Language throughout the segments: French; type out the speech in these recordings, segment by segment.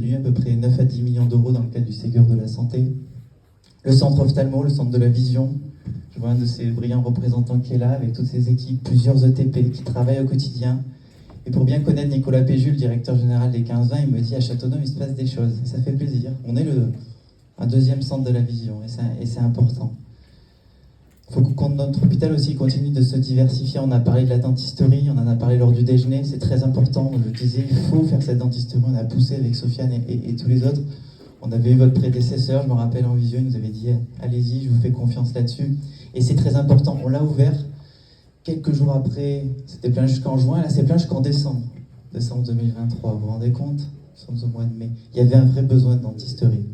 connu, à peu près 9 à 10 millions d'euros dans le cadre du Ségur de la santé. Le centre ophtalmo, le centre de la vision. Je vois un de ces brillants représentants qui est là, avec toutes ses équipes, plusieurs ETP qui travaillent au quotidien. Et pour bien connaître Nicolas Péju, le directeur général des 15-20, il me dit à Châteauneuf, il se passe des choses. Et ça fait plaisir. On est un deuxième centre de la vision, et c'est important. Il faut que notre hôpital aussi continue de se diversifier. On a parlé de la dentisterie, on en a parlé lors du déjeuner, c'est très important. Je disais, il faut faire cette dentisterie. On a poussé avec Sofiane et tous les autres. On avait eu votre prédécesseur, je me rappelle en visio, il nous avait dit, allez-y, je vous fais confiance là-dessus. Et c'est très important. On l'a ouvert quelques jours après, c'était plein jusqu'en juin, là c'est plein jusqu'en décembre 2023. Vous vous rendez compte? Nous sommes au mois de mai. Il y avait un vrai besoin de dentisterie.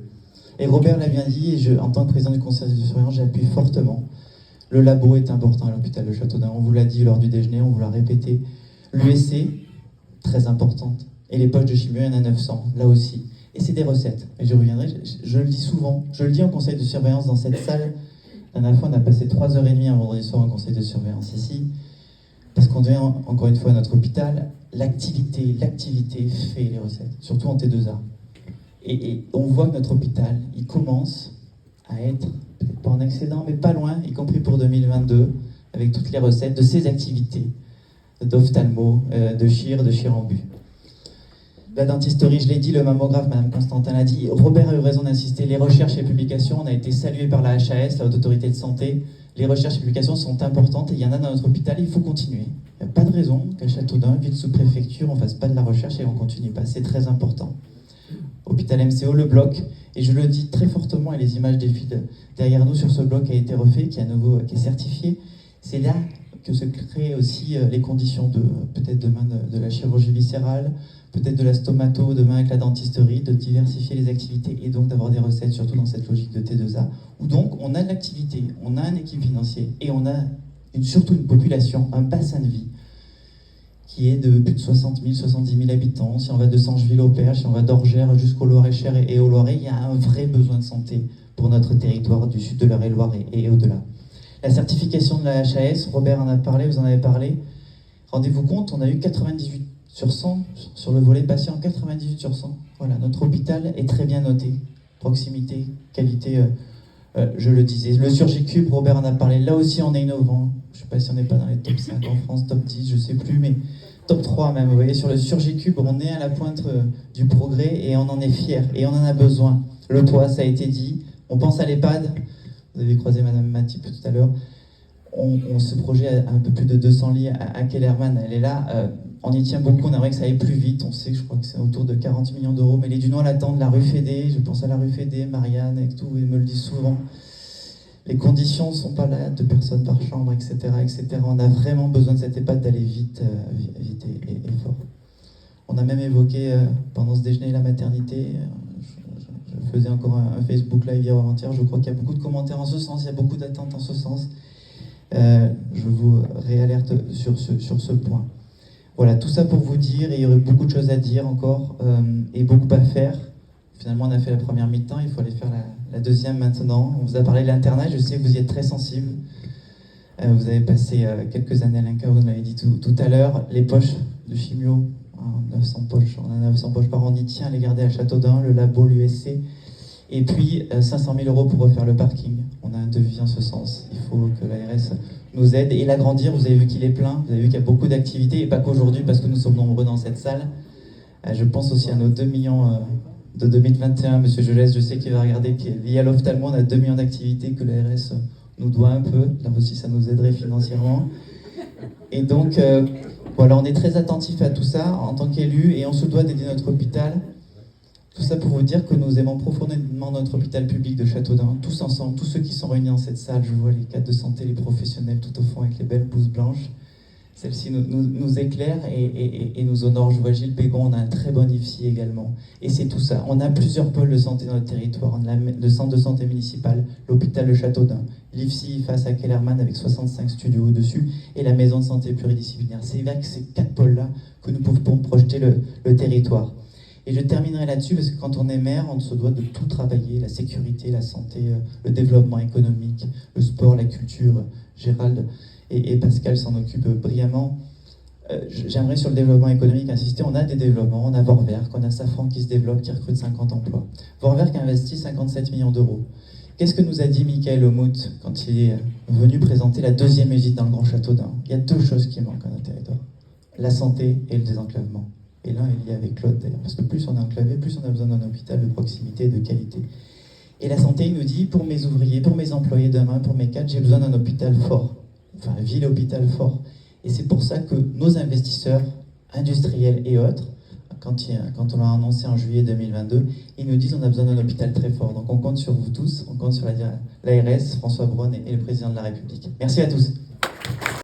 Et Robert l'a bien dit, et en tant que président du conseil de surveillance, j'appuie fortement. Le labo est important à l'hôpital de Châteaudun. On vous l'a dit lors du déjeuner, on vous l'a répété. L'USC, très importante. Et les poches de chimio, il y en a 900, là aussi. Et c'est des recettes. Et je reviendrai, je le dis souvent, je le dis en conseil de surveillance dans cette salle. La dernière fois, on a passé 3h30 un vendredi soir en conseil de surveillance ici. Parce qu'on devient, encore une fois, à notre hôpital, l'activité fait les recettes, surtout en T2A. Et on voit que notre hôpital, il commence à être, peut-être pas en excédent, mais pas loin, y compris pour 2022, avec toutes les recettes de ces activités d'ophtalmo, de chirambu. La dentisterie, je l'ai dit, le mammographe, Madame Constantin l'a dit, Robert a eu raison d'insister, les recherches et publications, on a été salués par la HAS, la Haute Autorité de Santé, les recherches et publications sont importantes et il y en a dans notre hôpital, il faut continuer. Il n'y a pas de raison qu'à Châteaudun, ville sous-préfecture, on ne fasse pas de la recherche et on ne continue pas, c'est très important. Hôpital MCO, le bloc, et je le dis très fortement, et les images défilent derrière nous sur ce bloc qui a été refait, qui est certifié, c'est là que se créent aussi les conditions de, peut-être demain, de la chirurgie viscérale, peut-être de la stomato, demain avec la dentisterie, de diversifier les activités et donc d'avoir des recettes, surtout dans cette logique de T2A, où donc on a de l'activité, on a un équipe financier et on a surtout une population, un bassin de vie qui est de plus de 60 000, 70 000 habitants. Si on va de Sangeville au Perche, si on va d'Orgères jusqu'au Loir-et-Cher et au Loiret, il y a un vrai besoin de santé pour notre territoire du sud de l'Eure-et-Loir et au-delà. La certification de la HAS, Robert en a parlé, vous en avez parlé. Rendez-vous compte, on a eu 98 sur 100 sur le volet patient, 98 sur 100. Voilà, notre hôpital est très bien noté. Proximité, qualité, je le disais. Le Surgicube, Robert en a parlé. Là aussi, on est innovant. Je ne sais pas si on n'est pas dans les top 5 en France, top 10, je ne sais plus, mais top 3 même. Vous voyez, sur le Surgicube, on est à la pointe du progrès et on en est fiers et on en a besoin. Le toit, ça a été dit. On pense à l'EHPAD. Vous avez croisé Madame Matip tout à l'heure. Ce projet a un peu plus de 200 lits à Kellerman, elle est là. On y tient beaucoup, on aimerait que ça aille plus vite. On sait que je crois que c'est autour de 40 millions d'euros, mais les Dunois l'attendent, la rue Fédé, je pense à la rue Fédé, Marianne, et tout, ils me le disent souvent. Les conditions ne sont pas là, 2 personnes par chambre, etc., etc. On a vraiment besoin de cette EHPAD d'aller vite, vite et fort. On a même évoqué pendant ce déjeuner la maternité. Je faisais encore un Facebook Live hier avant-hier. Je crois qu'il y a beaucoup de commentaires en ce sens, il y a beaucoup d'attentes en ce sens. Je vous réalerte sur ce point. Voilà, tout ça pour vous dire, et il y aurait beaucoup de choses à dire encore, et beaucoup à faire. Finalement, on a fait la première mi-temps, il faut aller faire la deuxième maintenant. On vous a parlé de l'internat, je sais que vous y êtes très sensible. Vous avez passé quelques années à l'INCA, vous m'avez dit tout à l'heure. Les poches de chimio, 900 poches, on a 900 poches par an, on y tient à les garder à Châteaudun, le labo, l'USC. Et puis 500 000 euros pour refaire le parking. On a un devis en ce sens. Il faut que l'ARS nous aide et l'agrandir. Vous avez vu qu'il est plein, vous avez vu qu'il y a beaucoup d'activités, et pas qu'aujourd'hui parce que nous sommes nombreux dans cette salle. Je pense aussi à nos 2 millions de 2021. Monsieur Jolès, je sais qu'il va regarder, qui est lié à l'ophtalmo. On a 2 millions d'activités que l'ARS nous doit un peu. Là aussi, ça nous aiderait financièrement. Et donc, voilà, on est très attentif à tout ça en tant qu'élus et on se doit d'aider notre hôpital. Tout ça pour vous dire que nous aimons profondément notre hôpital public de Châteaudun, tous ensemble, tous ceux qui sont réunis dans cette salle. Je vois les cadres de santé, les professionnels tout au fond avec les belles blouses blanches. Celle-ci nous éclaire et nous honore. Je vois Gilles Pégon, on a un très bon IFSI également. Et c'est tout ça. On a plusieurs pôles de santé dans notre territoire. On a le centre de santé municipal, l'hôpital de Châteaudun, l'IFSI face à Kellerman avec 65 studios au-dessus, et la maison de santé pluridisciplinaire. C'est avec ces 4 pôles-là que nous pouvons projeter le territoire. Et je terminerai là-dessus parce que quand on est maire, on se doit de tout travailler, la sécurité, la santé, le développement économique, le sport, la culture. Gérald et Pascal s'en occupent brillamment. J'aimerais sur le développement économique insister. On a des développements, on a Vorwerk, on a Safran qui se développe, qui recrute 50 emplois. Vorwerk investit 57 millions d'euros. Qu'est-ce que nous a dit Michael Omout quand il est venu présenter la deuxième usine dans le Grand Château d'Un? Il y a deux choses qui manquent à notre territoire, la santé et le désenclavement. Et l'un est lié avec l'autre d'ailleurs, parce que plus on est enclavé, plus on a besoin d'un hôpital de proximité et de qualité. Et la santé, il nous dit, pour mes ouvriers, pour mes employés demain, pour mes cadres, j'ai besoin d'un hôpital fort, enfin ville-hôpital fort. Et c'est pour ça que nos investisseurs, industriels et autres, quand on l'a annoncé en juillet 2022, ils nous disent qu'on a besoin d'un hôpital très fort. Donc on compte sur vous tous, on compte sur l'ARS, François Braun et le président de la République. Merci à tous.